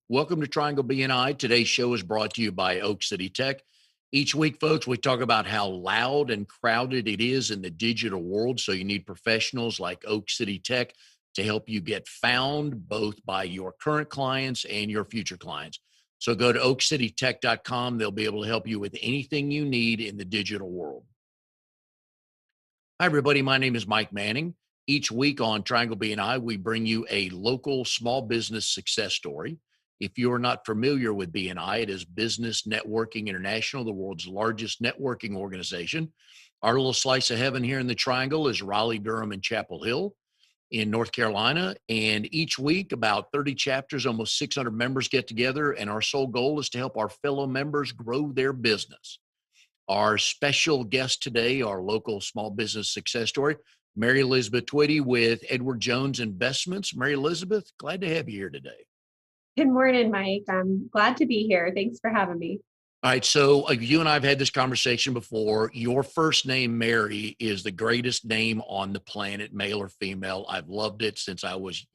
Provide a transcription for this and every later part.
Welcome to Triangle BNI. Today's show is brought to you by Oak City Tech. Each week, folks, we talk about how loud and crowded it is in the digital world. So you need professionals like Oak City Tech to help you get found both by your current clients and your future clients. So go to oakcitytech.com. They'll be able to help you with anything you need in the digital world. Hi, everybody. My name is Mike Manning. Each week on Triangle BNI, we bring you a local small business success story. If you're not familiar with BNI, it is Business Networking International, the world's largest networking organization. Our little slice of heaven here in the Triangle is Raleigh, Durham, and Chapel Hill in North Carolina. And each week, about 30 chapters, almost 600 members get together. And our sole goal is to help our fellow members grow their business. Our special guest today, our local small business success story, Mary Elizabeth Twiddy with Edward Jones Investments. Mary Elizabeth, glad to have you here today. Good morning, Mike. I'm glad to be here. Thanks for having me. All right, so you and I have had this conversation before. Your first name, Mary, is the greatest name on the planet, male or female. I've loved it since I was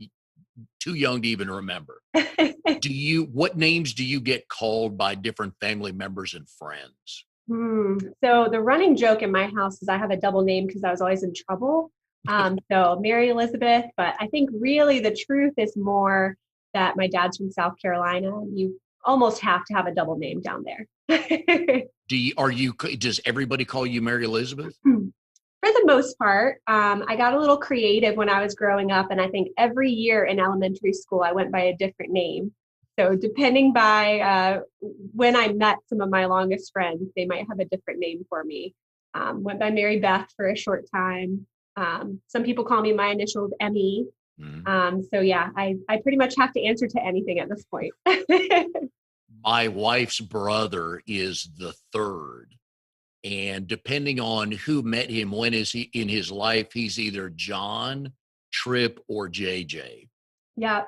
too young to even remember. What names do you get called by different family members and friends? So the running joke in my house is I have a double name because I was always in trouble. So Mary Elizabeth, but I think really the truth is more that my dad's from South Carolina. You almost have to have a double name down there. Does everybody call you Mary Elizabeth? For the most part, I got a little creative when I was growing up, and I think every year in elementary school, I went by a different name. So depending by when I met some of my longest friends, they might have a different name for me. Went by Mary Beth for a short time. Some people call me my initials ME. So yeah, I pretty much have to answer to anything at this point. My wife's brother is the third. And depending on who met him, when is he in his life, he's either John, Trip, or JJ. Yeah.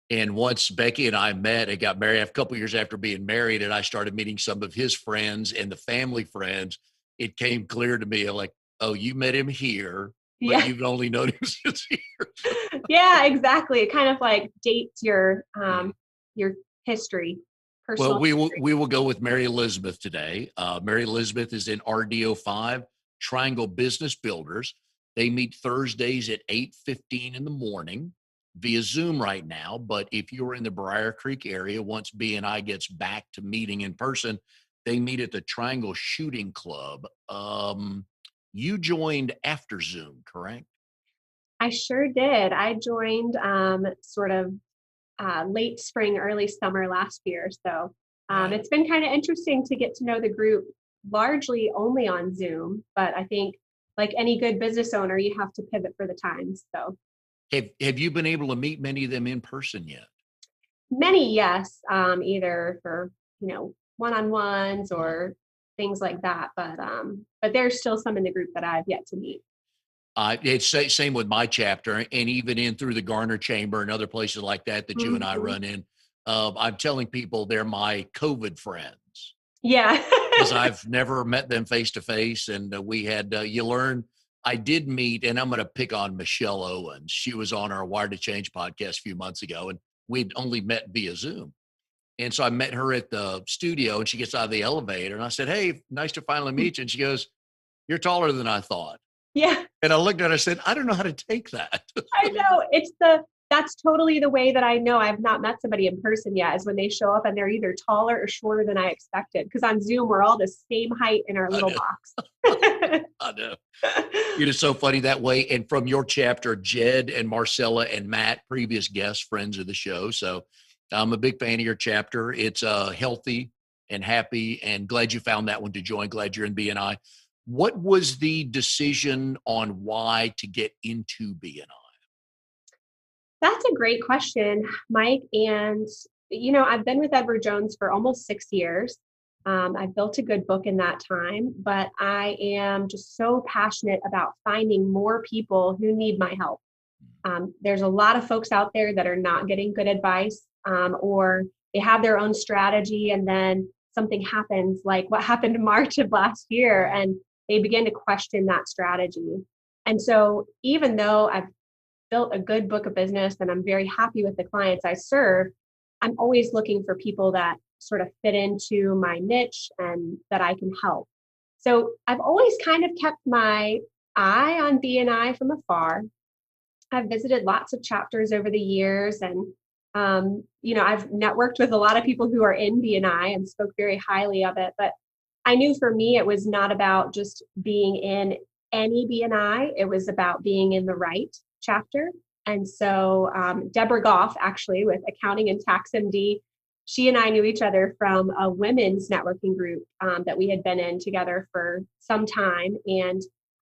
And once Becky and I met and got married a couple of years after being married, and I started meeting some of his friends and the family friends, it came clear to me like, oh, you met him here, but you've only known him since here. Yeah, exactly. It kind of like dates your history. Well, we will go with Mary Elizabeth today. Mary Elizabeth is in RDO5, Triangle Business Builders. They meet Thursdays at 8:15 in the morning via Zoom right now. But if you're in the Briar Creek area, once BNI gets back to meeting in person, they meet at the Triangle Shooting Club. You joined after Zoom, correct? I sure did. I joined sort of late spring, early summer last year. So it's been kind of interesting to get to know the group largely only on Zoom. But I think like any good business owner, you have to pivot for the times. So have you been able to meet many of them in person yet? Many, yes, either for, one-on-ones or things like that. But there's still some in the group that I've yet to meet. It's same with my chapter, and even in through the Garner Chamber and other places like that you and I run in. I'm telling people they're my COVID friends. Yeah. Because I've never met them face to face. And we had, you learn, I did meet, and I'm going to pick on Michelle Owens. She was on our Wired to Change podcast a few months ago, and we'd only met via Zoom. And so I met her at the studio, and she gets out of the elevator, and I said, hey, nice to finally meet you. And she goes, you're taller than I thought. Yeah. And I looked at her and said, I don't know how to take that. I know. That's totally the way that I know I've not met somebody in person yet, is when they show up and they're either taller or shorter than I expected. Because on Zoom, we're all the same height in our little box. I know. It is so funny that way. And from your chapter, Jed and Marcella and Matt, previous guests, friends of the show. So I'm a big fan of your chapter. It's healthy and happy, and glad you found that one to join. Glad you're in BNI. What was the decision on why to get into BNI? That's a great question, Mike. And, I've been with Edward Jones for almost 6 years. I've built a good book in that time, but I am just so passionate about finding more people who need my help. There's a lot of folks out there that are not getting good advice, or they have their own strategy, and then something happens like what happened in March of last year, and they begin to question that strategy. And so even though I've built a good book of business and I'm very happy with the clients I serve, I'm always looking for people that sort of fit into my niche and that I can help. So I've always kind of kept my eye on BNI from afar. I've visited lots of chapters over the years, and I've networked with a lot of people who are in BNI and spoke very highly of it. But I knew for me, it was not about just being in any BNI; it was about being in the right chapter. And so, Deborah Goff, actually, with Accounting and Tax MD, she and I knew each other from a women's networking group that we had been in together for some time, and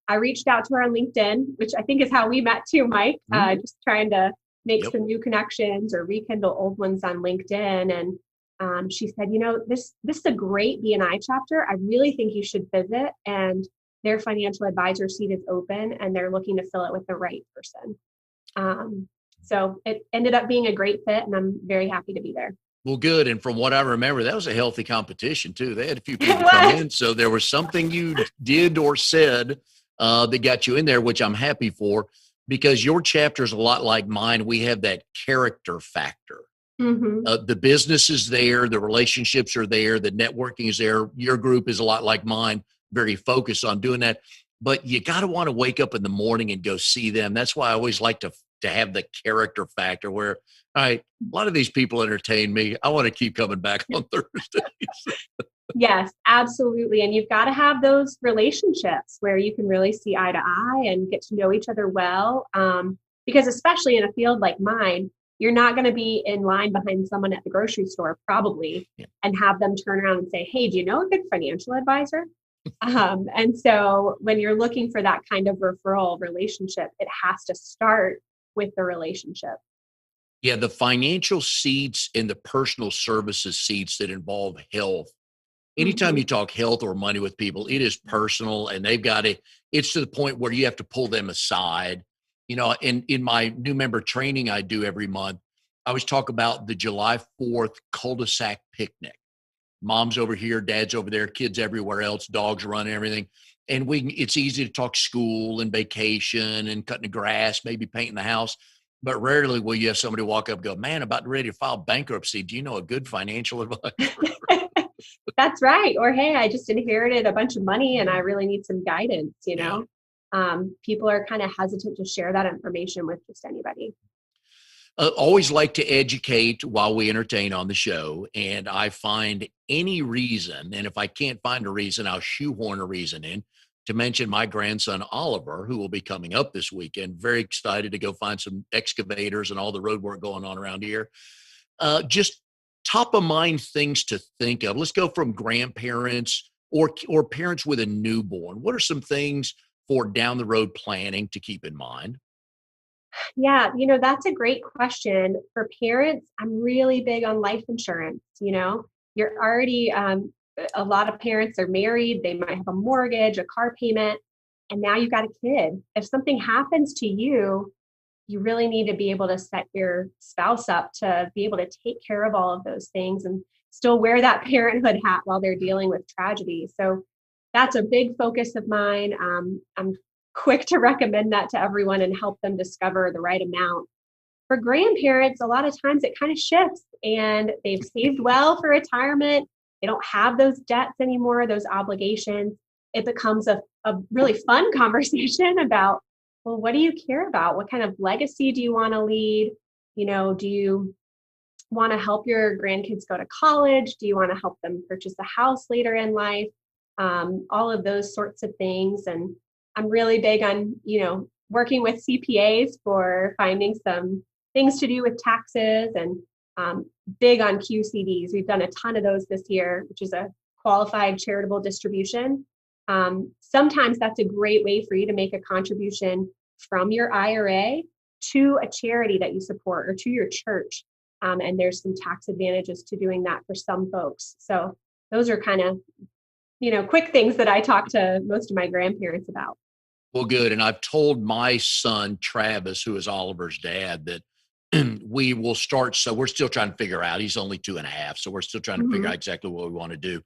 I reached out to her on LinkedIn, which I think is how we met too, Mike, just trying to make Yep. some new connections or rekindle old ones on LinkedIn. And she said, this is a great BNI chapter. I really think you should visit. And their financial advisor seat is open and they're looking to fill it with the right person. So it ended up being a great fit and I'm very happy to be there. Well, good. And from what I remember, that was a healthy competition too. They had a few It people come was. in. So there was something you did or said that got you in there, which I'm happy for, because your chapter is a lot like mine. We have that character factor. Mm-hmm. The business is there, the relationships are there, the networking is there. Your group is a lot like mine, very focused on doing that. But you got to want to wake up in the morning and go see them. That's why I always like to have the character factor where, all right, a lot of these people entertain me. I want to keep coming back on Thursdays. Yes, absolutely. And you've got to have those relationships where you can really see eye to eye and get to know each other well. Because especially in a field like mine, you're not going to be in line behind someone at the grocery store, probably, Yeah. and have them turn around and say, hey, do you know a good financial advisor? And so when you're looking for that kind of referral relationship, it has to start with the relationship. Yeah, the financial seats and the personal services seats that involve health. Anytime Mhm. you talk health or money with people, it is personal and they've got it. It's to the point where you have to pull them aside. In my new member training I do every month, I always talk about the July 4th cul-de-sac picnic. Mom's over here, dad's over there, kids everywhere else, dogs running, everything. And it's easy to talk school and vacation and cutting the grass, maybe painting the house. But rarely will you have somebody walk up and go, man, about ready to file bankruptcy. Do you know a good financial advisor? That's right. Or, hey, I just inherited a bunch of money and I really need some guidance, Yeah. People are kind of hesitant to share that information with just anybody. Always like to educate while we entertain on the show. And I find any reason, and if I can't find a reason, I'll shoehorn a reason in to mention my grandson, Oliver, who will be coming up this weekend. Very excited to go find some excavators and all the road work going on around here. Just top of mind things to think of. Let's go from grandparents or parents with a newborn. What are some things for down the road planning to keep in mind? Yeah, that's a great question. For parents, I'm really big on life insurance. You're already, a lot of parents are married, they might have a mortgage, a car payment, and now you've got a kid. If something happens to you, you really need to be able to set your spouse up to be able to take care of all of those things and still wear that parenthood hat while they're dealing with tragedy. So that's a big focus of mine. I'm quick to recommend that to everyone and help them discover the right amount. For grandparents, a lot of times it kind of shifts and they've saved well for retirement. They don't have those debts anymore, those obligations. It becomes a really fun conversation about, well, what do you care about? What kind of legacy do you want to lead? Do you want to help your grandkids go to college? Do you want to help them purchase a house later in life? All of those sorts of things. And I'm really big on, working with CPAs for finding some things to do with taxes and big on QCDs. We've done a ton of those this year, which is a qualified charitable distribution. Sometimes that's a great way for you to make a contribution from your IRA to a charity that you support or to your church. And there's some tax advantages to doing that for some folks. So those are kind of, quick things that I talk to most of my grandparents about. Well, good. And I've told my son, Travis, who is Oliver's dad, that we will start. So we're still trying to figure out, he's only 2.5. So we're still trying to figure Mhm. out exactly what we want to do.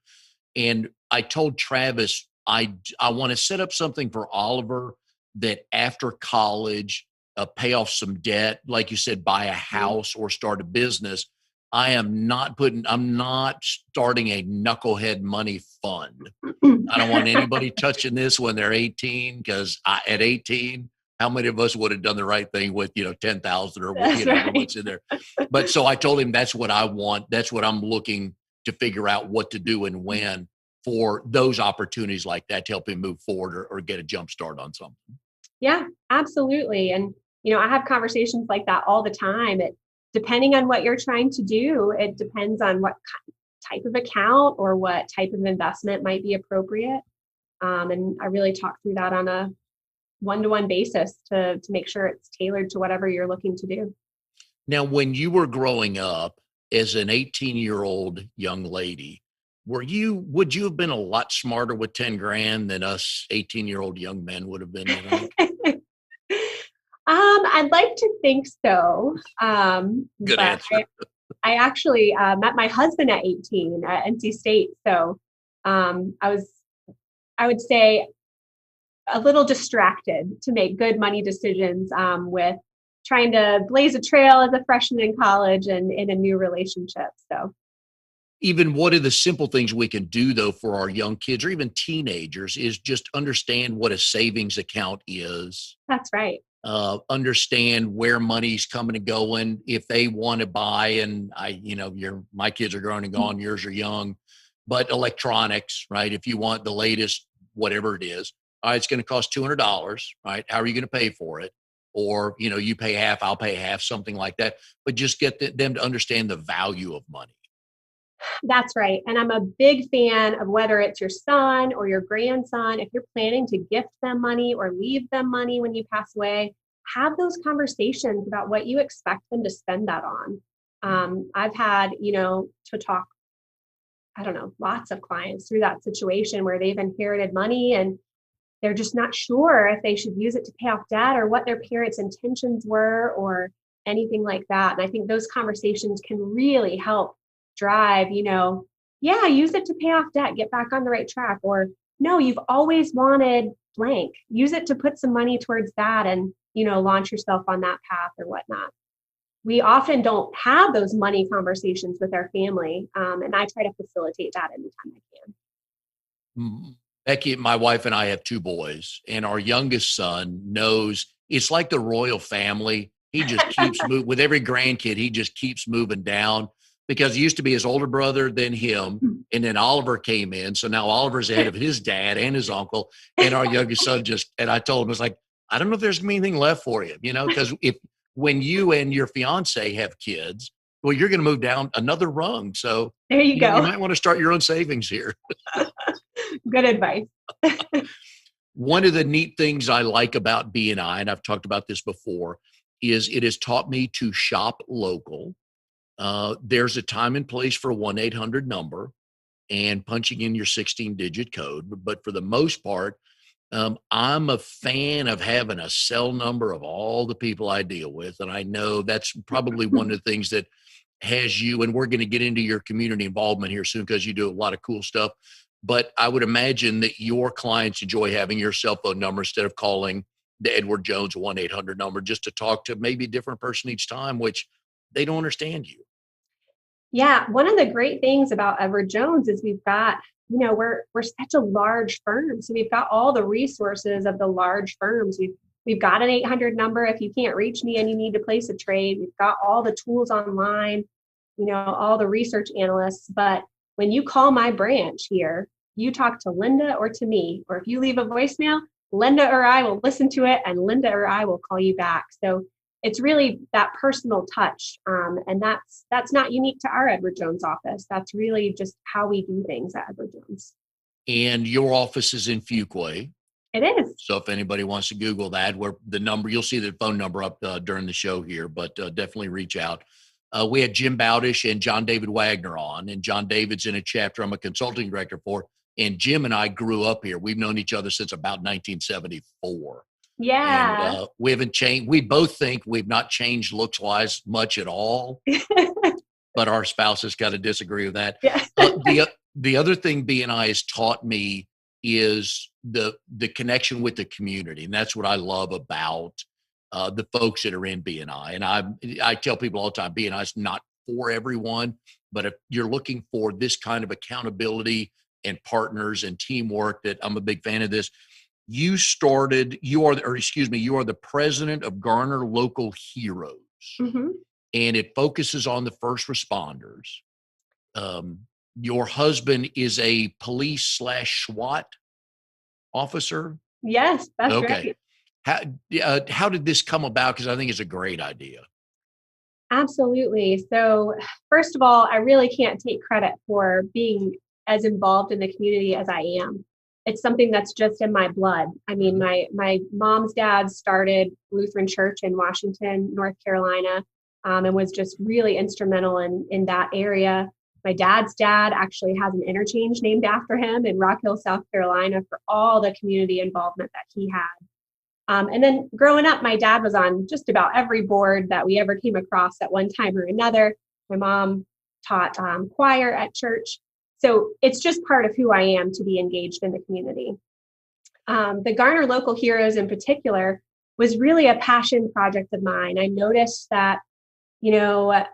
And I told Travis, I want to set up something for Oliver that after college, pay off some debt, like you said, buy a house or start a business. I'm not starting a knucklehead money fund. I don't want anybody touching this when they're 18, because at 18, how many of us would have done the right thing with, 10,000 or what, That's right. what's in there. But so I told him that's what I want. That's what I'm looking to figure out what to do and when for those opportunities like that to help him move forward or get a jump start on something. Yeah, absolutely. And, I have conversations like that all the time. Depending on what you're trying to do, it depends on what type of account or what type of investment might be appropriate. And I really talk through that on a one-to-one basis to make sure it's tailored to whatever you're looking to do. Now, when you were growing up as an 18-year-old young lady, would you have been a lot smarter with 10 grand than us 18-year-old young men would have been, you think? I'd like to think so. Good But answer. I actually met my husband at 18 at NC State. So I would say, a little distracted to make good money decisions with trying to blaze a trail as a freshman in college and in a new relationship. So Even what are the simple things we can do though for our young kids or even teenagers is just understand what a savings account is. that's right. Understand where money's coming and going. If they want to buy, and my kids are grown and gone, yours are young, but electronics, right? If you want the latest, whatever it is, all right, it's going to cost $200, right? How are you going to pay for it? Or, you pay half, I'll pay half, something like that. But just get them to understand the value of money. That's right. And I'm a big fan of whether it's your son or your grandson, if you're planning to gift them money or leave them money when you pass away, have those conversations about what you expect them to spend that on. I've had, to talk, I don't know, lots of clients through that situation where they've inherited money and they're just not sure if they should use it to pay off debt or what their parents' intentions were or anything like that. And I think those conversations can really help drive, yeah, use it to pay off debt, get back on the right track. Or no, you've always wanted blank, use it to put some money towards that and, launch yourself on that path or whatnot. We often don't have those money conversations with our family. And I try to facilitate that anytime I can. Becky, my wife and I have two boys, and our youngest son knows it's like the royal family. He just keeps moving with every grandkid. He just keeps moving down because he used to be his older brother, then him, and then Oliver came in. So now Oliver's ahead of his dad and his uncle, and our youngest son and I told him, it's like, I don't know if there's gonna be anything left for you, because when you and your fiance have kids, well, you're going to move down another rung. So There you you go. might want to start your own savings here. Good advice. One of the neat things I like about BNI, and I've talked about this before, is it has taught me to shop local. There's a time and place for a 1-800 number and punching in your 16-digit code. But for the most part, I'm a fan of having a cell number of all the people I deal with. And I know that's probably one of the things that has you, and we're going to get into your community involvement here soon because you do a lot of cool stuff. But I would imagine that your clients enjoy having your cell phone number instead of calling the Edward Jones 1-800 number just to talk to maybe a different person each time, which they don't understand you. Yeah, one of the great things about Edward Jones is we've got, we're such a large firm. So we've got all the resources of the large firms. We've got an 800 number if you can't reach me and you need to place a trade. We've got all the tools online, all the research analysts. But when you call my branch here, you talk to Linda or to me, or if you leave a voicemail, Linda or I will listen to it and Linda or I will call you back. So it's really that personal touch. And that's not unique to our Edward Jones office. That's really just how we do things at Edward Jones. And your office is in Fuquay. It is. So if anybody wants to Google that, where the number, you'll see the phone number up during the show here, but definitely reach out. We had Jim Bowdish and John David Wagner on, and John David's in a chapter I'm a consulting director for. And Jim and I grew up here. We've known each other since about 1974. Yeah. And we haven't changed. We both think we've not changed looks wise much at all, but our spouses got to disagree with that. Yeah. The other thing BNI has taught me is the connection with the community. And that's what I love about the folks that are in BNI. And I tell people all the time, BNI is not for everyone. But if you're looking for this kind of accountability and partners and teamwork, that I'm a big fan of this. You are the president of Garner Local Heroes, Hmm. and it focuses on the first responders. Um, your husband is a police / SWAT officer. Yes, that's Okay. right. How did this come about? Because I think it's a great idea. Absolutely. So, first of all, I really can't take credit for being as involved in the community as I am. It's something that's just in my blood. I mean, Mhm. my mom's dad started Lutheran Church in Washington, North Carolina, and was just really instrumental in that area. My dad's dad actually has an interchange named after him in Rock Hill, South Carolina, for all the community involvement that he had. And then growing up, my dad was on just about every board that we ever came across at one time or another. My mom taught choir at church. So it's just part of who I am to be engaged in the community. The Garner Local Heroes in particular was really a passion project of mine. I noticed that, you know,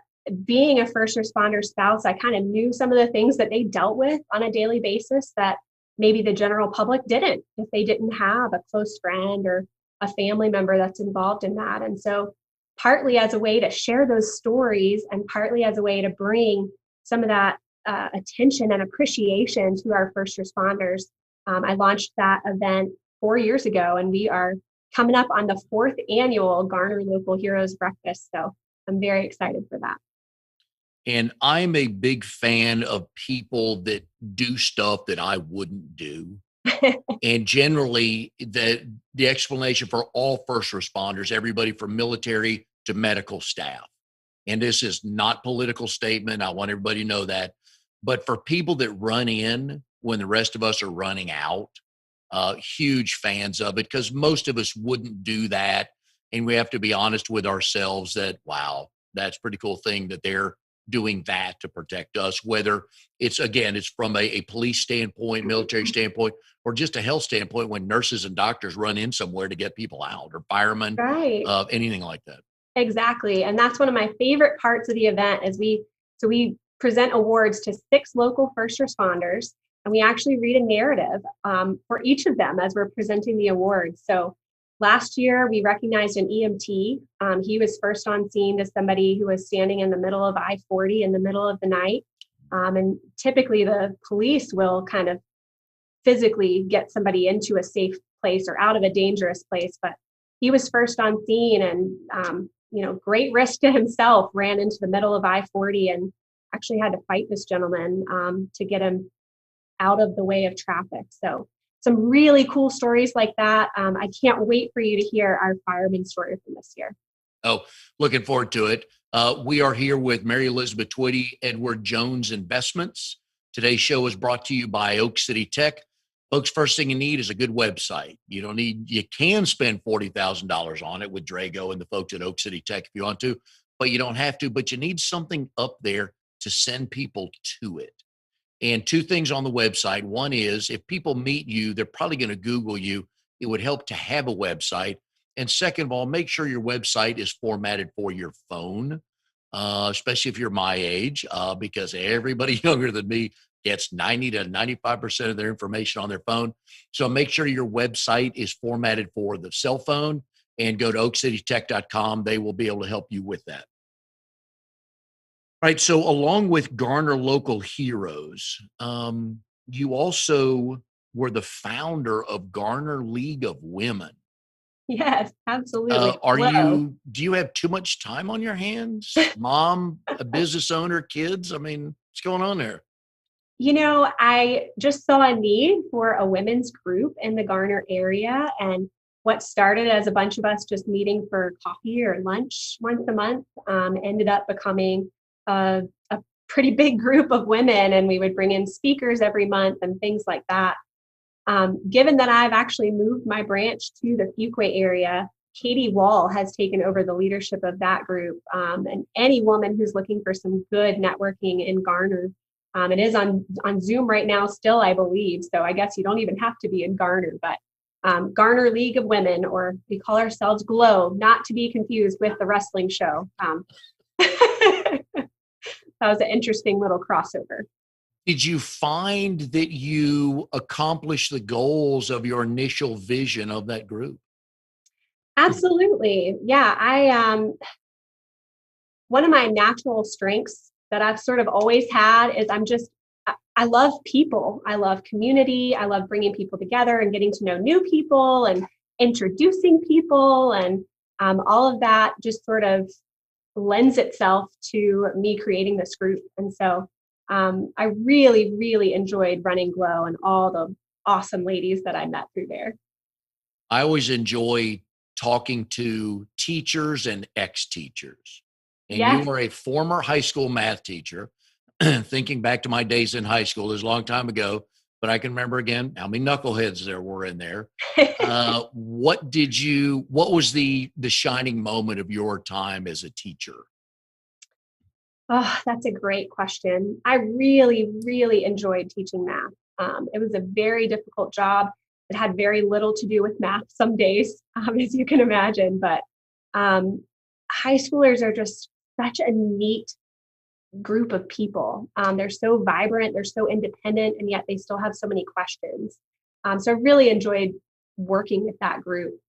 being a first responder spouse, I kind of knew some of the things that they dealt with on a daily basis that maybe the general public didn't, if they didn't have a close friend or a family member that's involved in that. And so, partly as a way to share those stories, and partly as a way to bring some of that attention and appreciation to our first responders, I launched that event 4 years ago, and we are coming up on the fourth annual Garner Local Heroes Breakfast. So I'm very excited for that. And I'm a big fan of people that do stuff that I wouldn't do. And generally, the explanation for all first responders, everybody from military to medical staff. And this is not political statement. I want everybody to know that. But for people that run in when the rest of us are running out, huge fans of it, because most of us wouldn't do that. And we have to be honest with ourselves that, wow, that's a pretty cool thing that they're doing that to protect us, whether it's from a police standpoint, military standpoint, or just a health standpoint when nurses and doctors run in somewhere to get people out, or firemen, Right. anything like that. Exactly. And that's one of my favorite parts of the event is we present awards to 6 local first responders, and we actually read a narrative for each of them as we're presenting the awards. So last year we recognized an EMT. He was first on scene to somebody who was standing in the middle of I-40 in the middle of the night. And typically the police will kind of physically get somebody into a safe place or out of a dangerous place, but he was first on scene, and great risk to himself, ran into the middle of I-40 and actually had to fight this gentleman to get him out of the way of traffic. So some really cool stories like that. I can't wait for you to hear our fireman story from this year. Oh, looking forward to it. We are here with Mary Elizabeth Twiddy, Edward Jones Investments. Today's show is brought to you by Oak City Tech. Folks, first thing you need is a good website. You can spend $40,000 on it with Drago and the folks at Oak City Tech if you want to, but you don't have to. But you need something up there to send people to it. And 2 things on the website. One is, if people meet you, they're probably going to Google you. It would help to have a website. And second of all, make sure your website is formatted for your phone, especially if you're my age, because everybody younger than me gets 90 to 95% of their information on their phone. So make sure your website is formatted for the cell phone, and go to oakcitytech.com. They will be able to help you with that. Right. So along with Garner Local Heroes, you also were the founder of Garner League of Women. Yes, absolutely. Do you have too much time on your hands? Mom, a business owner, kids? I mean, what's going on there? I just saw a need for a women's group in the Garner area. And what started as a bunch of us just meeting for coffee or lunch once a month ended up becoming a pretty big group of women. And we would bring in speakers every month and things like that. Given that I've actually moved my branch to the Fuquay area, Katie Wall has taken over the leadership of that group. And any woman who's looking for some good networking in Garner, it is on Zoom right now still, I believe. So I guess you don't even have to be in Garner, but Garner League of Women, or we call ourselves Glow, not to be confused with the wrestling show. that was an interesting little crossover. Did you find that you accomplished the goals of your initial vision of that group? Absolutely. Yeah. One of my natural strengths that I've sort of always had is I love people. I love community. I love bringing people together and getting to know new people and introducing people. And all of that just sort of lends itself to me creating this group. And so I really, really enjoyed running Glow and all the awesome ladies that I met through there. I always enjoy talking to teachers and ex-teachers. And you Yes. were a former high school math teacher. Thinking back to my days in high school, it was a long time ago, but I can remember again how many knuckleheads there were in there. What was the shining moment of your time as a teacher? Oh, that's a great question. I really, really enjoyed teaching math. It was a very difficult job. It had very little to do with math some days, as you can imagine. But high schoolers are just such a neat group of people. They're so vibrant, they're so independent, and yet they still have so many questions. So I really enjoyed working with that group.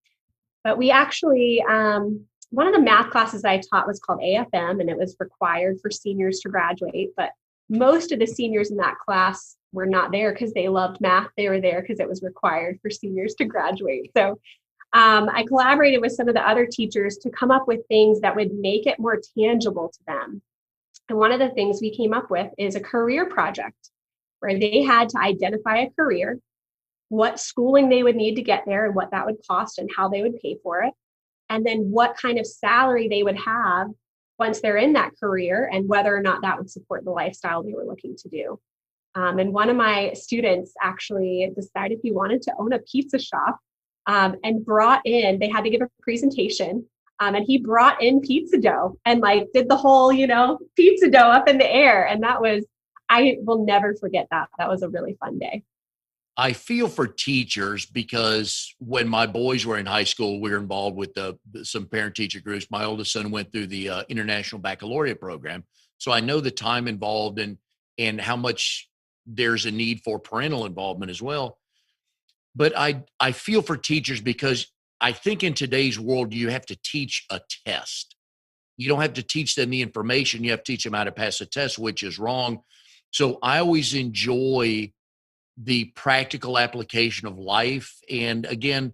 But we actually, one of the math classes I taught was called AFM, and it was required for seniors to graduate. But most of the seniors in that class were not there because they loved math. They were there because it was required for seniors to graduate. So I collaborated with some of the other teachers to come up with things that would make it more tangible to them. And one of the things we came up with is a career project where they had to identify a career, what schooling they would need to get there and what that would cost and how they would pay for it. And then what kind of salary they would have once they're in that career and whether or not that would support the lifestyle they were looking to do. And one of my students actually decided he wanted to own a pizza shop and they had to give a presentation. And he brought in pizza dough and like did the whole, pizza dough up in the air. And I will never forget that. That was a really fun day. I feel for teachers because when my boys were in high school, we were involved with some parent teacher groups. My oldest son went through the International Baccalaureate program. So I know the time involved and how much there's a need for parental involvement as well. But I feel for teachers because I think in today's world, you have to teach a test. You don't have to teach them the information. You have to teach them how to pass a test, which is wrong. So I always enjoy the practical application of life. And again,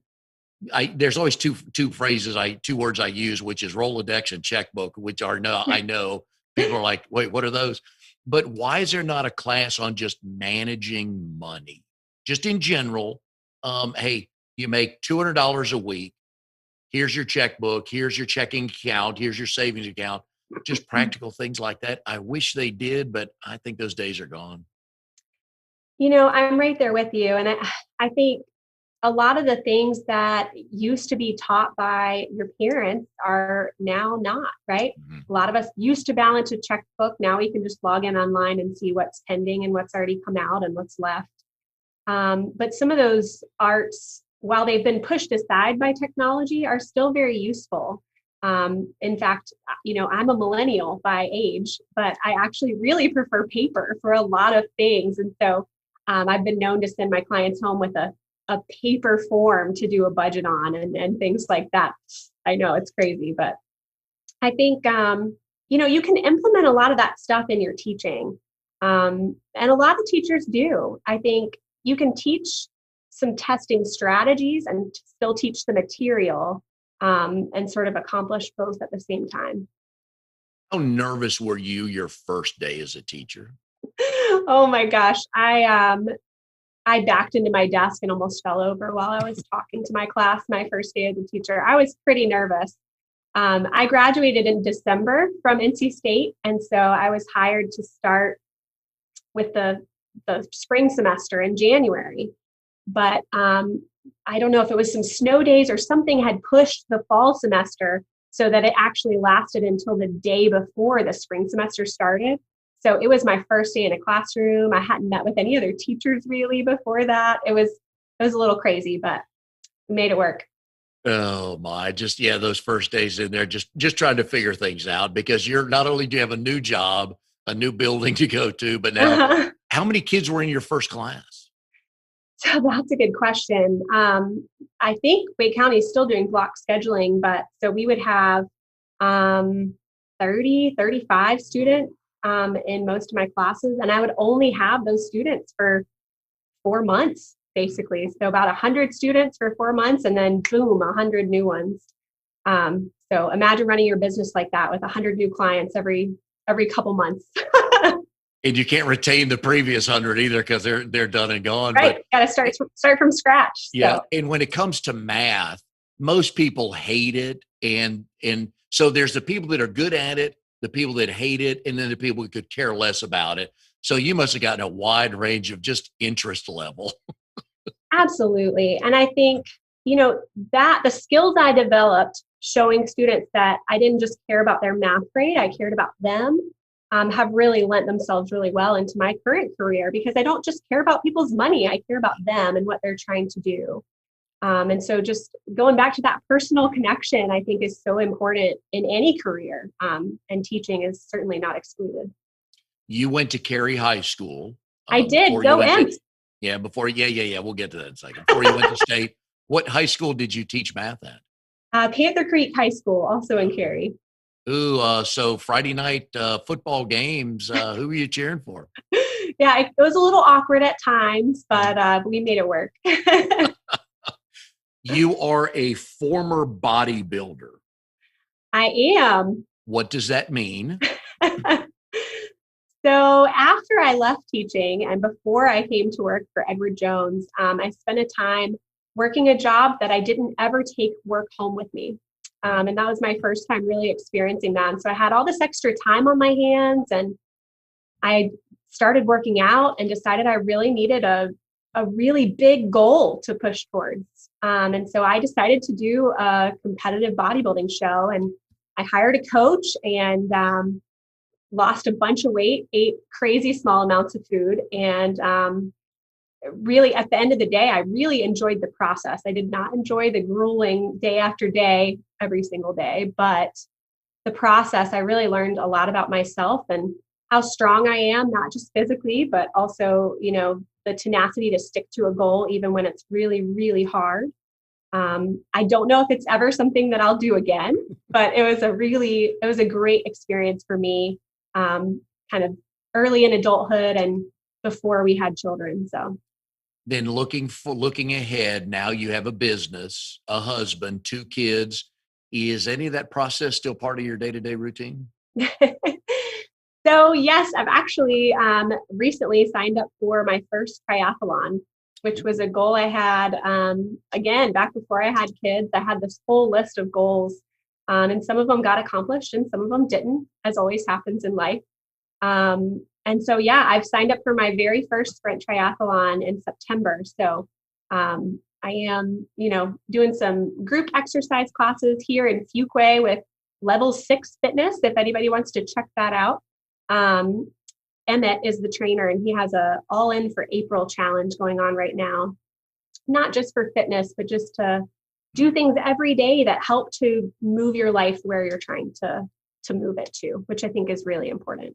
there's always two words I use, which is Rolodex and checkbook, which I know people are like, wait, what are those? But why is there not a class on just managing money? Just in general, hey, you make $200 a week. Here's your checkbook. Here's your checking account. Here's your savings account. Just practical things like that. I wish they did, but I think those days are gone. I'm right there with you. And I think a lot of the things that used to be taught by your parents are now not, right? Mhm. A lot of us used to balance a checkbook. Now we can just log in online and see what's pending and what's already come out and what's left. But some of those arts, while they've been pushed aside by technology, are still very useful. In fact, I'm a millennial by age, but I actually really prefer paper for a lot of things. And so I've been known to send my clients home with a paper form to do a budget on and things like that. I know it's crazy, but I think, you can implement a lot of that stuff in your teaching. And a lot of teachers do. I think you can teach some testing strategies and still teach the material and sort of accomplish both at the same time. How nervous were you your first day as a teacher? Oh my gosh. I backed into my desk and almost fell over while I was talking to my class my first day as a teacher. I was pretty nervous. I graduated in December from NC State, and so I was hired to start with the spring semester in January. But I don't know if it was some snow days or something had pushed the fall semester so that it actually lasted until the day before the spring semester started. So it was my first day in a classroom. I hadn't met with any other teachers really before that. It was a little crazy, but we made it work. Oh my, those first days in there, just trying to figure things out because you're not only do you have a new job, a new building to go to. But now, how many kids were in your first class? So that's a good question. I think Wake County is still doing block scheduling, but so we would have 30, 35 students in most of my classes. And I would only have those students for 4 months, basically. So about 100 students for 4 months, and then boom, 100 new ones. So imagine running your business like that with 100 new clients every couple months. And you can't retain the previous 100 either because they're done and gone. Right. But Got to start from scratch. yeah. So. And when it comes to math, most people hate it. And so there's the people that are good at it, the people that hate it, and then the people who could care less about it. So you must have gotten a wide range of just interest level. Absolutely. And I think, that the skills I developed showing students that I didn't just care about their math grade, I cared about them, have really lent themselves really well into my current career, because I don't just care about people's money. I care about them and what they're trying to do. And so just going back to that personal connection, I think is so important in any career. And teaching is certainly not excluded. You went to Cary High School. I did. Go Imps. Yeah. We'll get to that in a second. Before you went to state, what high school did you teach math at? Panther Creek High School, also in Cary. Ooh, so Friday night football games, who were you cheering for? Yeah, it was a little awkward at times, but we made it work. You are a former bodybuilder. I am. What does that mean? So after I left teaching and before I came to work for Edward Jones, I spent a time working a job that I didn't ever take work home with me. And that was my first time really experiencing that. And so I had all this extra time on my hands, and I started working out and decided I really needed a really big goal to push towards. And so I decided to do a competitive bodybuilding show, and I hired a coach and lost a bunch of weight, ate crazy small amounts of food. And really, at the end of the day, I really enjoyed the process. I did not enjoy the grueling day after day, every single day, but the process, I really learned a lot about myself and how strong I am, not just physically, but also, the tenacity to stick to a goal, even when it's really, really hard. I don't know if it's ever something that I'll do again, but it was a great experience for me, kind of early in adulthood and before we had children. So then looking ahead, now you have a business, a husband, 2 kids. Is any of that process still part of your day-to-day routine? So yes, I've actually recently signed up for my first triathlon, which was a goal I had, again, back before I had kids. I had this whole list of goals, and some of them got accomplished and some of them didn't, as always happens in life. And so, yeah, I've signed up for my very first sprint triathlon in September. So I am, doing some group exercise classes here in Fuquay with Level 6 Fitness, if anybody wants to check that out. Emmett is the trainer, and he has a All In for April challenge going on right now, not just for fitness, but just to do things every day that help to move your life where you're trying to move it to, which I think is really important.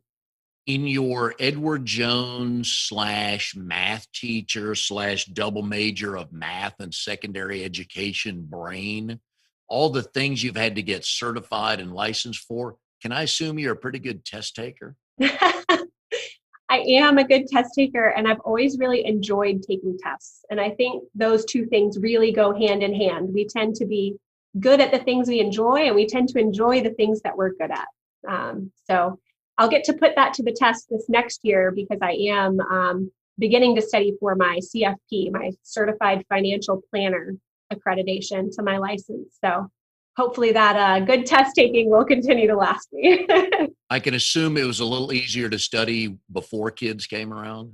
In your Edward Jones / math teacher / double major of math and secondary education brain, all the things you've had to get certified and licensed for, can I assume you're a pretty good test taker? I am a good test taker, and I've always really enjoyed taking tests. And I think those two things really go hand in hand. We tend to be good at the things we enjoy, and we tend to enjoy the things that we're good at. So I'll get to put that to the test this next year, because I am beginning to study for my CFP, my Certified Financial Planner accreditation to my license. So hopefully that good test taking will continue to last me. I can assume it was a little easier to study before kids came around.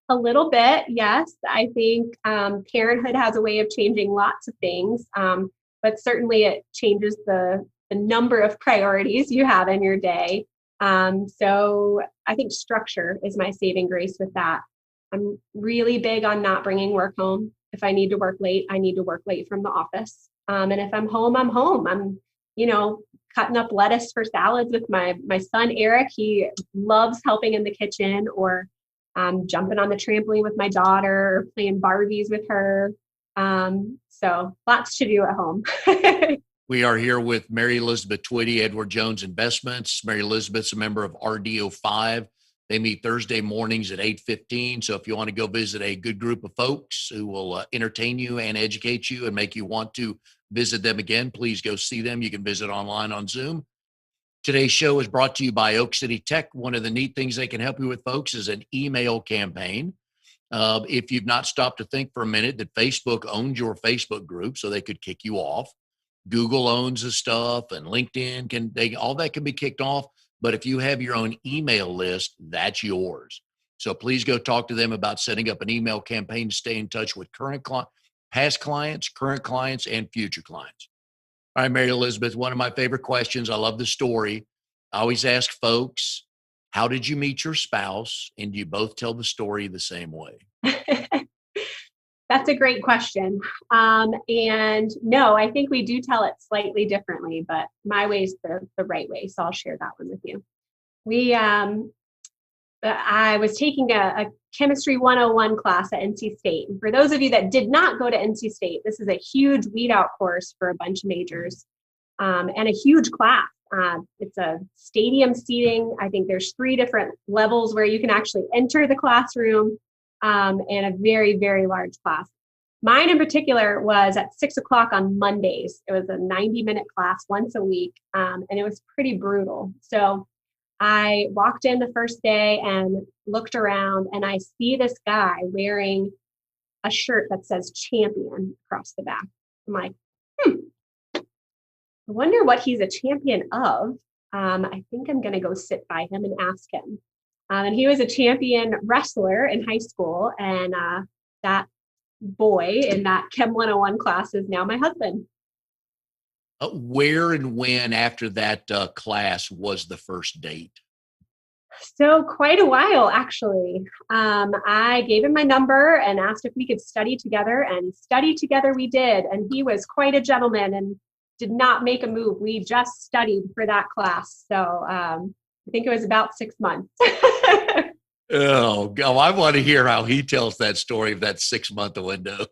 A little bit, yes. I think parenthood has a way of changing lots of things, but certainly it changes the number of priorities you have in your day. So I think structure is my saving grace with that. I'm really big on not bringing work home. If I need to work late, I need to work late from the office. And if I'm home, I'm home. cutting up lettuce for salads with my son Eric. He loves helping in the kitchen, or jumping on the trampoline with my daughter, or playing Barbies with her. So lots to do at home. We are here with Mary Elizabeth Twiddy, Edward Jones Investments. Mary Elizabeth's a member of RDO5. They meet Thursday mornings at 8:15. So if you want to go visit a good group of folks who will entertain you and educate you and make you want to visit them again, please go see them. You can visit online on Zoom. Today's show is brought to you by Oak City Tech. One of the neat things they can help you with, folks, is an email campaign. If you've not stopped to think for a minute that Facebook owns your Facebook group, so they could kick you off. Google owns the stuff, and LinkedIn all that can be kicked off. But if you have your own email list, that's yours. So please go talk to them about setting up an email campaign to stay in touch with past clients, current clients, and future clients. All right, Mary Elizabeth, one of my favorite questions. I love the story. I always ask folks, how did you meet your spouse? And do you both tell the story the same way? That's a great question. And no, I think we do tell it slightly differently, but my way is the right way. So I'll share that one with you. I was taking a chemistry 101 class at NC State. And for those of you that did not go to NC State, this is a huge weed out course for a bunch of majors, and a huge class. It's a stadium seating. I think there's 3 different levels where you can actually enter the classroom, and a very, very large class. Mine in particular was at 6:00 on Mondays. It was a 90-minute class once a week, and it was pretty brutal. So I walked in the first day and looked around, and I see this guy wearing a shirt that says champion across the back. I'm like, I wonder what he's a champion of. I think I'm going to go sit by him and ask him. And he was a champion wrestler in high school. And that boy in that Chem 101 class is now my husband. Where and when after that class was the first date? So quite a while, actually. I gave him my number and asked if we could study together, and study together we did. And he was quite a gentleman and did not make a move. We just studied for that class. So I think it was about 6 months. Oh, God, I want to hear how he tells that story of that 6-month window.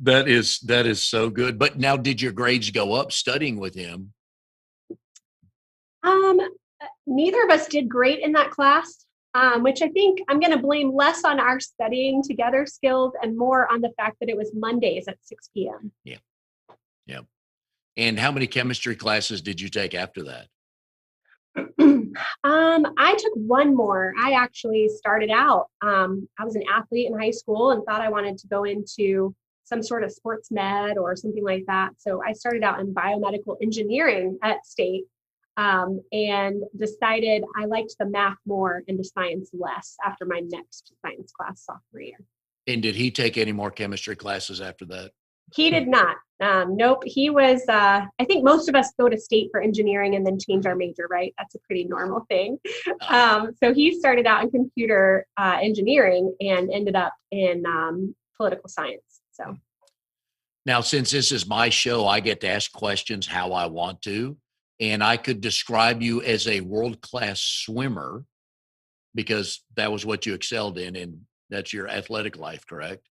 That is so good. But now, did your grades go up studying with him? Neither of us did great in that class, which I think I'm going to blame less on our studying together skills and more on the fact that it was Mondays at 6 p.m. Yeah. Yeah. And how many chemistry classes did you take after that? I took one more. I actually started out, I was an athlete in high school and thought I wanted to go into some sort of sports med or something like that. So I started out in biomedical engineering at State, and decided I liked the math more and the science less after my next science class sophomore year. And did he take any more chemistry classes after that? He did not. Nope. He was, I think most of us go to State for engineering and then change our major, right? That's a pretty normal thing. So he started out in computer engineering and ended up in political science. So now, since this is my show, I get to ask questions how I want to. And I could describe you as a world-class swimmer because that was what you excelled in, and that's your athletic life, correct?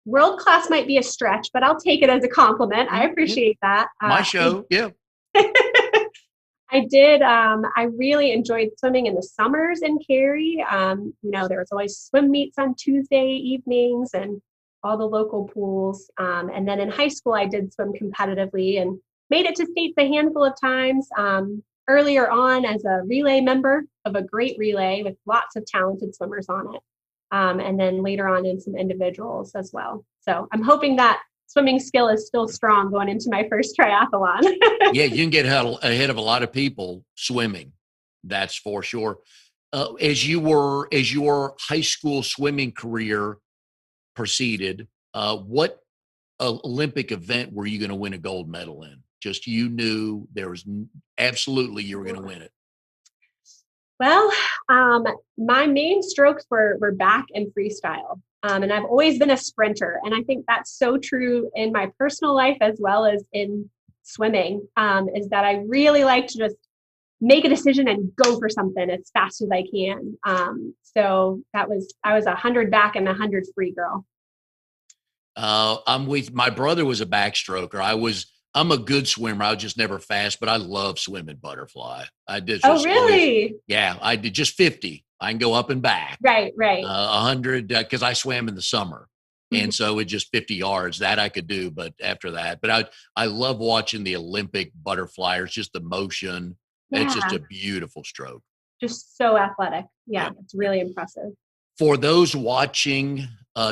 World class might be a stretch, but I'll take it as a compliment. I appreciate that. My show, yeah. I did. I really enjoyed swimming in the summers in Cary. There was always swim meets on Tuesday evenings and all the local pools. And then in high school, I did swim competitively and made it to states a handful of times. Earlier on as a relay member of a great relay with lots of talented swimmers on it. And then later on in some individuals as well. So I'm hoping that swimming skill is still strong going into my first triathlon. Yeah, you can get ahead of a lot of people swimming. That's for sure. As your high school swimming career proceeded, what Olympic event were you going to win a gold medal in? Just you knew there was absolutely you were going to win it. Well, my main strokes were back and freestyle. And I've always been a sprinter. And I think that's so true in my personal life as well as in swimming, is that I really like to just make a decision and go for something as fast as I can. So I was 100 back and 100 free girl. I'm with my brother was a backstroker. I'm a good swimmer. I was just never fast, but I love swimming butterfly. I did Oh, just always, really? yeah, I did just 50. I can go up and back. Right, right. 100 because I swam in the summer. Mhm. And so it just 50 yards that I could do, but after that, but I love watching the Olympic butterflyers, just the motion. It's just Yeah, a beautiful stroke. just so athletic. Yeah, Yep. it's Yep. really impressive. For those watching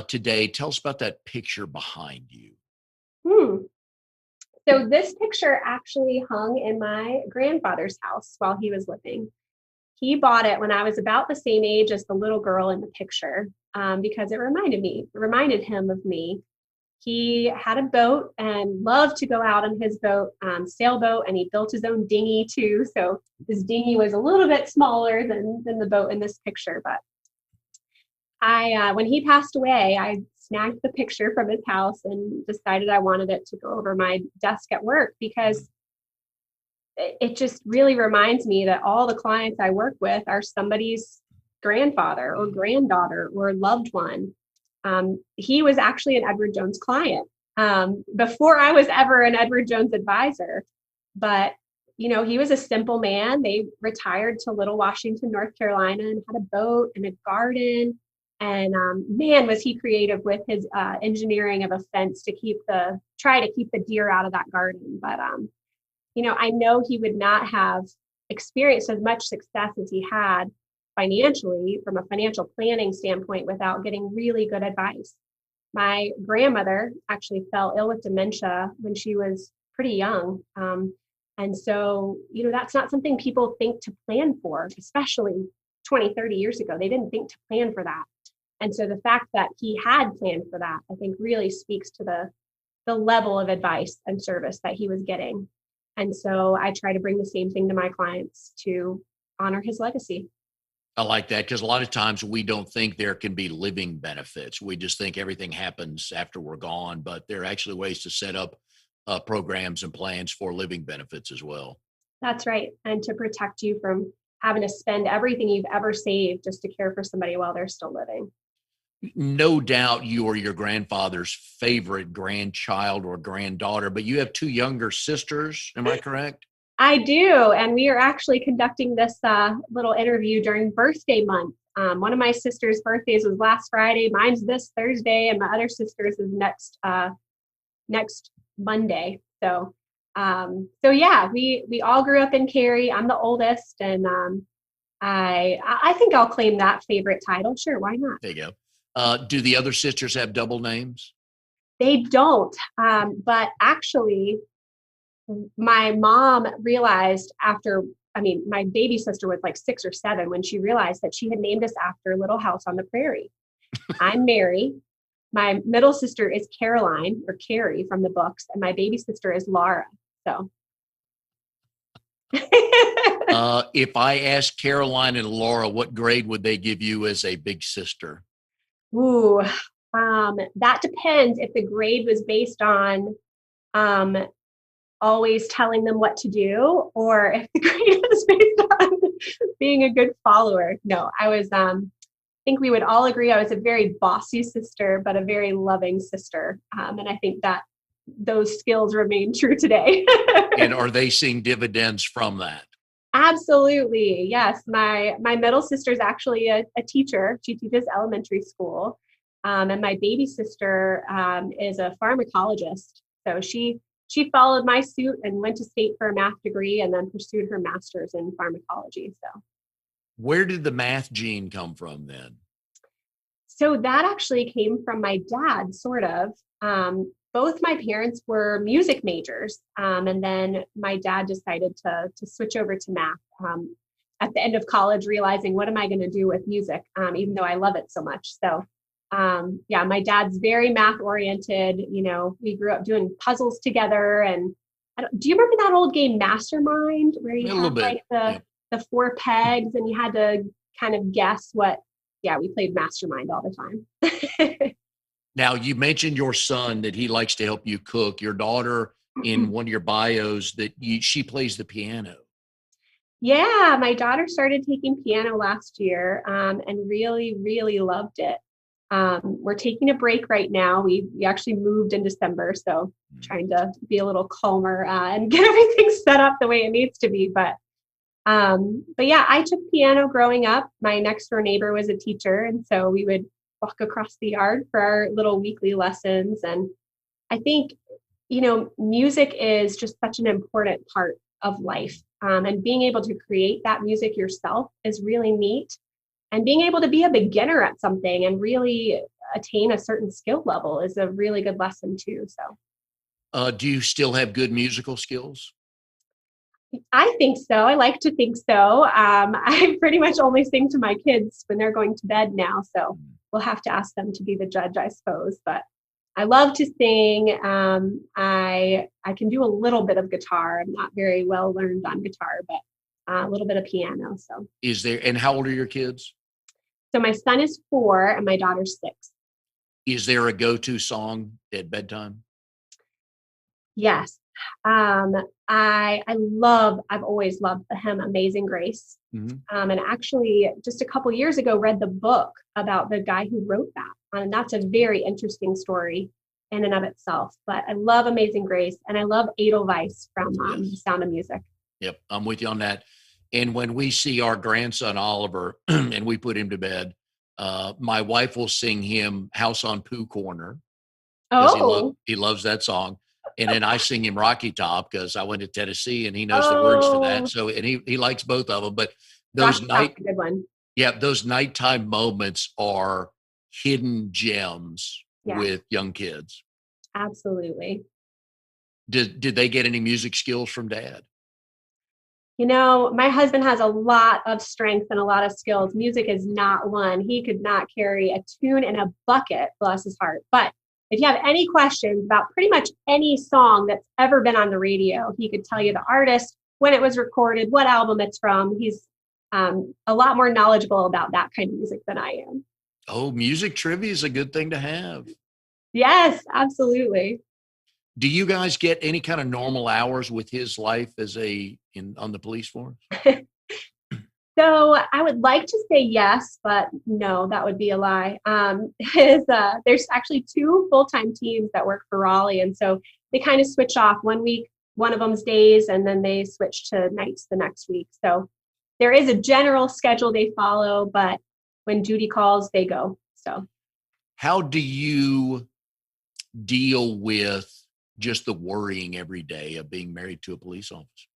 today, tell us about that picture behind you. Hmm. So this picture actually hung in my grandfather's house while he was living. He bought it when I was about the same age as the little girl in the picture, because it reminded him of me. He had a boat and loved to go out on his boat, sailboat, and he built his own dinghy too. So his dinghy was a little bit smaller than the boat in this picture. But when he passed away, I snagged the picture from his house and decided I wanted it to go over my desk at work because it just really reminds me that all the clients I work with are somebody's grandfather or granddaughter or loved one. He was actually an Edward Jones client before I was ever an Edward Jones advisor. But, he was a simple man. They retired to Little Washington, North Carolina, and had a boat and a garden. And man, was he creative with his engineering of a fence to try to keep the deer out of that garden. But I know he would not have experienced as much success as he had financially from a financial planning standpoint without getting really good advice. My grandmother actually fell ill with dementia when she was pretty young. And so, that's not something people think to plan for, especially 20, 30 years ago. They didn't think to plan for that. And so the fact that he had planned for that, I think really speaks to the level of advice and service that he was getting. And so I try to bring the same thing to my clients to honor his legacy. I like that because a lot of times we don't think there can be living benefits. We just think everything happens after we're gone, but there are actually ways to set up programs and plans for living benefits as well. That's right. And to protect you from having to spend everything you've ever saved just to care for somebody while they're still living. No doubt you are your grandfather's favorite grandchild or granddaughter, but you have two younger sisters. Am I correct? I do. And we are actually conducting this little interview during birthday month. One of my sister's birthdays was last Friday. Mine's this Thursday, and my other sister's is next Monday. So yeah, we all grew up in Cary. I'm the oldest, and I think I'll claim that favorite title. Sure, why not? There you go. Do the other sisters have double names? They don't. But actually, my mom realized my baby sister was like 6 or 7 when she realized that she had named us after Little House on the Prairie. I'm Mary. My middle sister is Caroline or Carrie from the books, and my baby sister is Laura. So. If I asked Caroline and Laura, what grade would they give you as a big sister? Ooh, that depends if the grade was based on always telling them what to do, or if the grade was based on being a good follower. No, I think we would all agree I was a very bossy sister, but a very loving sister. And I think that those skills remain true today. And are they seeing dividends from that? Absolutely. Yes. My middle sister is actually a teacher. She teaches elementary school. And my baby sister is a pharmacologist. So she followed my suit and went to state for a math degree and then pursued her master's in pharmacology. So where did the math gene come from then? So that actually came from my dad, sort of. Both my parents were music majors. And then my dad decided to switch over to math at the end of college, realizing what am I going to do with music, even though I love it so much. So yeah, my dad's very math oriented. We grew up doing puzzles together. And do you remember that old game Mastermind where you A little have bit. like the, Yeah. the four pegs and you had to kind of guess what. Yeah, we played Mastermind all the time. Now, you mentioned your son that he likes to help you cook. Your daughter, in one of your bios, that she plays the piano. Yeah, my daughter started taking piano last year and really, really loved it. We're taking a break right now. We actually moved in December, so trying to be a little calmer and get everything set up the way it needs to be. But yeah, I took piano growing up. My next door neighbor was a teacher, and so we would walk across the yard for our little weekly lessons. And I think, music is just such an important part of life. And being able to create that music yourself is really neat. And being able to be a beginner at something and really attain a certain skill level is a really good lesson too. So, Do you still have good musical skills? I think so. I like to think so. I pretty much only sing to my kids when they're going to bed now. So we'll have to ask them to be the judge, I suppose. But I love to sing. I can do a little bit of guitar. I'm not very well learned on guitar, but a little bit of piano. So, And how old are your kids? so my son is 4 and my daughter's 6. Is there a go-to song at bedtime? Yes. I've always loved the hymn Amazing Grace. And actually just a couple years ago read the book about the guy who wrote that. And that's a very interesting story in and of itself. But I love Amazing Grace and I love Edelweiss from Sound of Music. Yep, I'm with you on that. And when we see our grandson Oliver and we put him to bed, my wife will sing him House on Pooh Corner because he loves that song. And then I sing him Rocky Top because I went to Tennessee and he knows the words to that. So, and he likes both of them. But those Rocky Top's a good one. Yeah, those nighttime moments are hidden gems with young kids. Absolutely. Did they get any music skills from dad? My husband has a lot of strengths and a lot of skills. Music is not one. He could not carry a tune in a bucket, bless his heart. But if you have any questions about pretty much any song that's ever been on the radio, he could tell you the artist, when it was recorded, what album it's from. He's a lot more knowledgeable about that kind of music than I am. Oh, music trivia is a good thing to have. Yes, absolutely. Do you guys get any kind of normal hours with his life as on the police force? So I would like to say yes, but no, that would be a lie. There's actually 2 full-time teams that work for Raleigh. And so they kind of switch off one week, one of them's days, and then they switch to nights the next week. So there is a general schedule they follow, but when duty calls, they go. So how do you deal with just the worrying every day of being married to a police officer?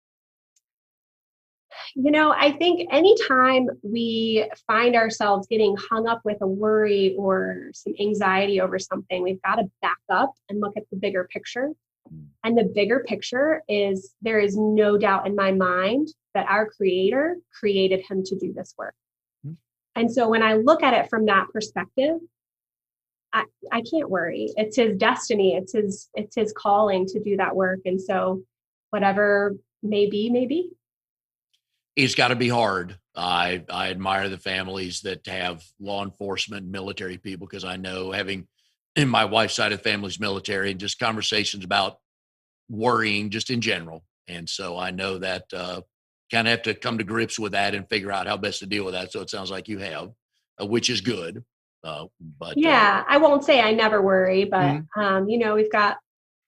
I think anytime we find ourselves getting hung up with a worry or some anxiety over something, we've got to back up and look at the bigger picture. And the bigger picture is there is no doubt in my mind that our Creator created him to do this work. And so when I look at it from that perspective, I can't worry. It's his destiny. It's his calling to do that work. And so whatever may be. It's got to be hard. I admire the families that have law enforcement, military people, because I know, having in my wife's side of the family's military, and just conversations about worrying just in general. And so I know that kind of have to come to grips with that and figure out how best to deal with that. So it sounds like you have, which is good. But I won't say I never worry, but we've got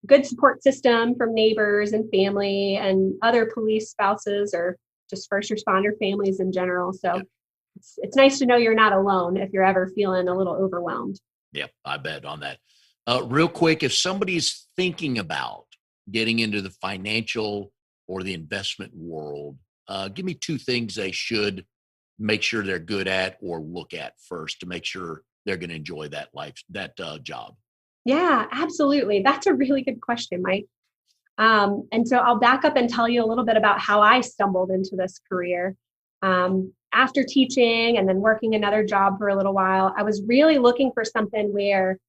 good support system from neighbors and family and other police spouses or just first responder families in general. So it's nice to know you're not alone if you're ever feeling a little overwhelmed. Yeah, I bet on that. Real quick, if somebody's thinking about getting into the financial or the investment world, give me 2 things they should make sure they're good at or look at first to make sure they're going to enjoy that job. Yeah, absolutely. That's a really good question, Mike. And so I'll back up and tell you a little bit about how I stumbled into this career. After teaching and then working another job for a little while, I was really looking for something where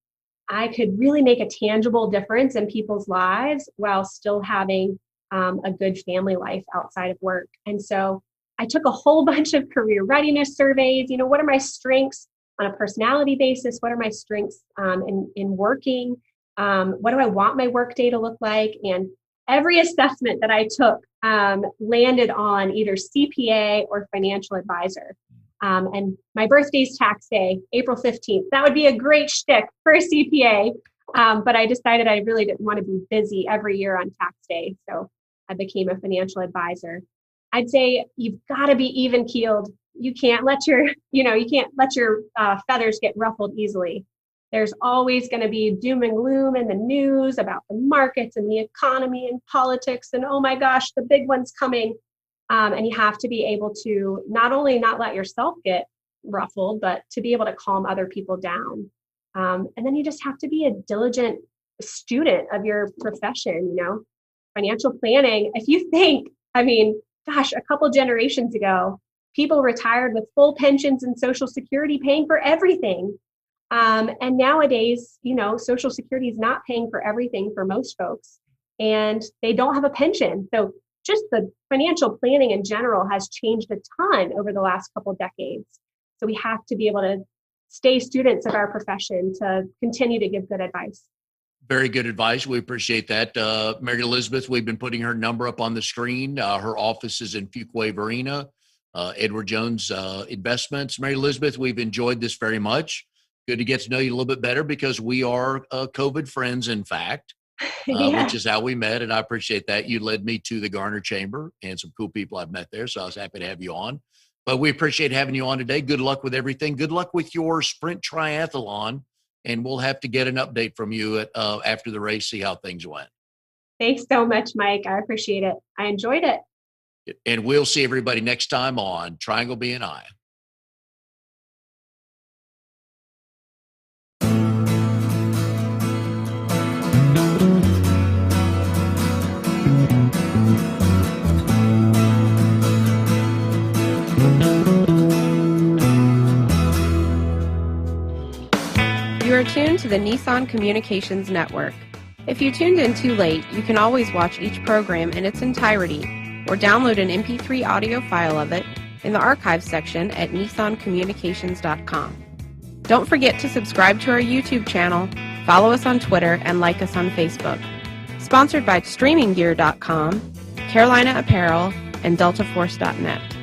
I could really make a tangible difference in people's lives while still having a good family life outside of work. And so I took a whole bunch of career readiness surveys. What are my strengths on a personality basis? What are my strengths in working? What do I want my work day to look like? And every assessment that I took landed on either CPA or financial advisor. And my birthday's tax day, April 15th. That would be a great shtick for a CPA. But I decided I really didn't want to be busy every year on tax day. So I became a financial advisor. I'd say you've got to be even keeled. You can't let your feathers get ruffled easily. There's always going to be doom and gloom in the news about the markets and the economy and politics. And oh my gosh, the big one's coming. And you have to be able to not only not let yourself get ruffled, but to be able to calm other people down. And then you just have to be a diligent student of your profession, financial planning. If you think, a couple generations ago, people retired with full pensions and Social Security paying for everything. And nowadays, Social Security is not paying for everything for most folks, and they don't have a pension. So just the financial planning in general has changed a ton over the last couple of decades. So we have to be able to stay students of our profession to continue to give good advice. Very good advice. We appreciate that. Mary Elizabeth, we've been putting her number up on the screen. Her office is in Fuquay Varina, Edward Jones Investments. Mary Elizabeth, we've enjoyed this very much. Good to get to know you a little bit better because we are COVID friends, in fact, which is how we met. And I appreciate that. You led me to the Garner Chamber and some cool people I've met there. So I was happy to have you on. But we appreciate having you on today. Good luck with everything. Good luck with your sprint triathlon. And we'll have to get an update from you after the race, see how things went. Thanks so much, Mike. I appreciate it. I enjoyed it. And we'll see everybody next time on Triangle BNI. You are tuned to the Nissan Communications Network. If you tuned in too late, you can always watch each program in its entirety or download an MP3 audio file of it in the archives section at nissancommunications.com. Don't forget to subscribe to our YouTube channel, follow us on Twitter, and like us on Facebook. Sponsored by StreamingGear.com, Carolina Apparel, and DeltaForce.net.